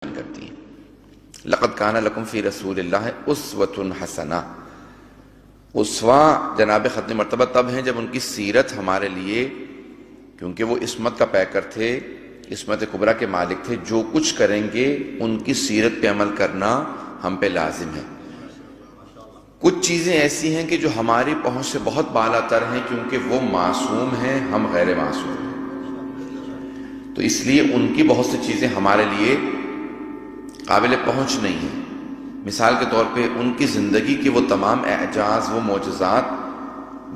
کرتی ہیں۔ لقد کان لکم فی رسول اللہ اسوۃ حسنہ۔ اسوہ جناب ختم مرتبہ تب ہیں جب ان کی سیرت ہمارے لیے، کیونکہ وہ عصمت کا پیکر تھے، عصمت کبریٰ کے مالک تھے، جو کچھ کریں گے ان کی سیرت پہ عمل کرنا ہم پہ لازم ہے۔ کچھ چیزیں ایسی ہیں کہ جو ہماری پہنچ سے بہت بالا تر ہیں، کیونکہ وہ معصوم ہیں، ہم غیر معصوم ہیں، تو اس لیے ان کی بہت سی چیزیں ہمارے لیے قابل پہنچ نہیں ہیں۔ مثال کے طور پہ ان کی زندگی کے وہ تمام اعجاز، وہ معجزات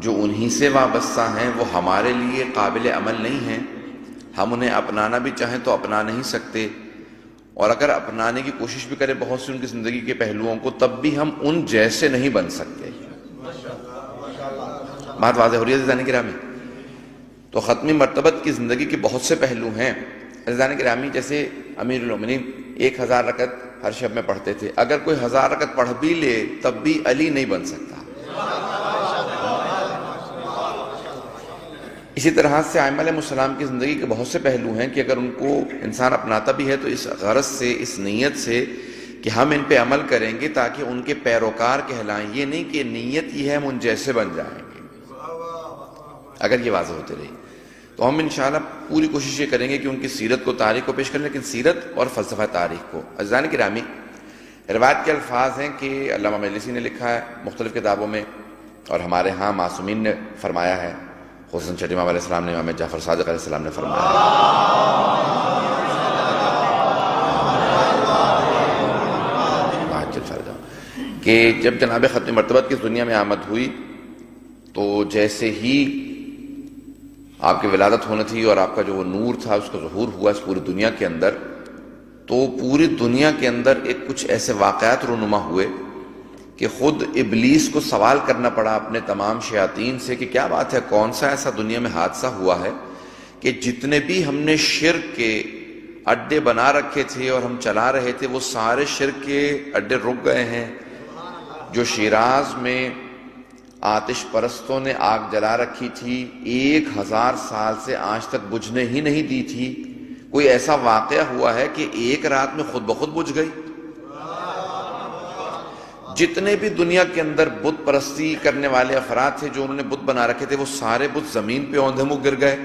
جو انہی سے وابستہ ہیں، وہ ہمارے لیے قابل عمل نہیں ہیں۔ ہم انہیں اپنانا بھی چاہیں تو اپنا نہیں سکتے، اور اگر اپنانے کی کوشش بھی کریں بہت سی ان کی زندگی کے پہلوؤں کو، تب بھی ہم ان جیسے نہیں بن سکتے۔ بات واضح ہو رہی ہے عزیزان گرامی؟ تو ختمی مرتبت کی زندگی کے بہت سے پہلو ہیں عزیزان گرامی، جیسے امیر المومنین 1000 رکعت ہر شب میں پڑھتے تھے۔ اگر کوئی 1000 رکعت پڑھ بھی لے تب بھی علی نہیں بن سکتا۔ اسی طرح سے ائمہ علیہ السلام کی زندگی کے بہت سے پہلو ہیں کہ اگر ان کو انسان اپناتا بھی ہے تو اس غرض سے، اس نیت سے کہ ہم ان پہ عمل کریں گے تاکہ ان کے پیروکار کہلائیں، یہ نہیں کہ نیت یہ ہے ہم ان جیسے بن جائیں گے۔ اگر یہ واضح ہوتے رہی تو ہم انشاءاللہ پوری کوشش یہ کریں گے کہ ان کی سیرت کو، تاریخ کو پیش کریں، لیکن سیرت اور فلسفہ تاریخ کو۔ عزیزان گرامی، روایت کے الفاظ ہیں کہ علامہ مجلسی نے لکھا ہے مختلف کتابوں میں، اور ہمارے ہاں معصومین نے فرمایا ہے، خصوصاً چھٹے امام علیہ السلام نے، امام جعفر صادق علیہ السلام نے فرمایا ہے کہ جب جناب ختم مرتبت کی دنیا میں آمد ہوئی تو جیسے ہی آپ کی ولادت ہونا تھی اور آپ کا جو وہ نور تھا اس کا ظہور ہوا اس پوری دنیا کے اندر، تو پوری دنیا کے اندر ایک کچھ ایسے واقعات رونما ہوئے کہ خود ابلیس کو سوال کرنا پڑا اپنے تمام شیاطین سے کہ کیا بات ہے، کون سا ایسا دنیا میں حادثہ ہوا ہے کہ جتنے بھی ہم نے شرک کے اڈے بنا رکھے تھے اور ہم چلا رہے تھے وہ سارے شرک کے اڈے رک گئے ہیں۔ جو شیراز میں آتش پرستوں نے آگ جلا رکھی تھی 1000 سال سے آج تک بجھنے ہی نہیں دی تھی، کوئی ایسا واقعہ ہوا ہے کہ ایک رات میں خود بخود بجھ گئی۔ جتنے بھی دنیا کے اندر بت پرستی کرنے والے افراد تھے جو انہوں نے بت بنا رکھے تھے، وہ سارے بت زمین پہ اوندھے منہ گر گئے۔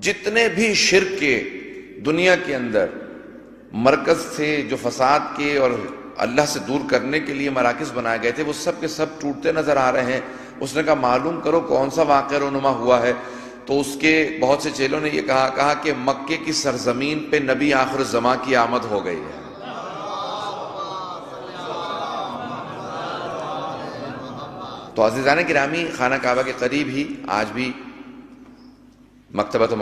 جتنے بھی شرک کے دنیا کے اندر مرکز تھے جو فساد کے اور اللہ سے دور کرنے کے لیے مراکز بنائے گئے تھے، وہ سب کے سب ٹوٹتے نظر آ رہے ہیں۔ اس نے کہا معلوم کرو کون سا واقعہ رونما ہوا ہے، تو اس کے بہت سے چیلوں نے یہ کہا کہ مکے کی سرزمین پہ نبی آخر الزماں کی آمد ہو گئی ہے۔ تو عزیزان گرامی، خانہ کعبہ کے قریب ہی آج بھی مکتبۃ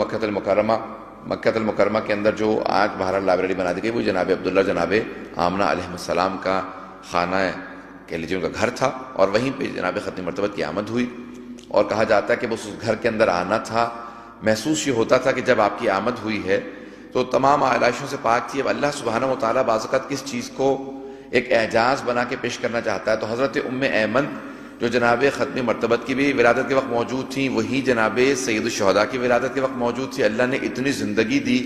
مکہ المکرمہ کے اندر جو آج بہرحال لائبریری بنا دی گئی، وہ جناب عبداللہ جناب آمنہ علیہ السلام کا خانہ کہہ لیجیے ان کا گھر تھا، اور وہیں پہ جناب ختم مرتبت کی آمد ہوئی۔ اور کہا جاتا ہے کہ بس اس گھر کے اندر آنا تھا، محسوس یہ ہوتا تھا کہ جب آپ کی آمد ہوئی ہے تو تمام آلائشوں سے پاک تھی۔ اب اللہ سبحانہ و تعالیٰ بعض اوقات کس چیز کو ایک اعجاز بنا کے پیش کرنا چاہتا ہے، تو حضرت ام ایمن جو جناب ختم مرتبت کی بھی ولادت کے وقت موجود تھیں، وہی جناب سید الشہداء کی ولادت کے وقت موجود تھی۔ اللہ نے اتنی زندگی دی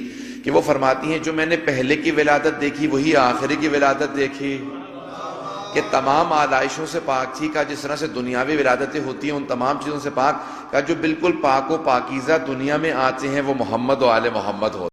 کہ وہ فرماتی ہیں جو میں نے پہلے کی ولادت دیکھی وہی آخری کی ولادت دیکھی، کہ تمام آلائشوں سے پاک تھی۔ کا جس طرح سے دنیاوی ولادتیں ہوتی ہیں ان تمام چیزوں سے پاک، کا جو بالکل پاک و پاکیزہ دنیا میں آتے ہیں وہ محمد و آل محمد ہوتے ہیں۔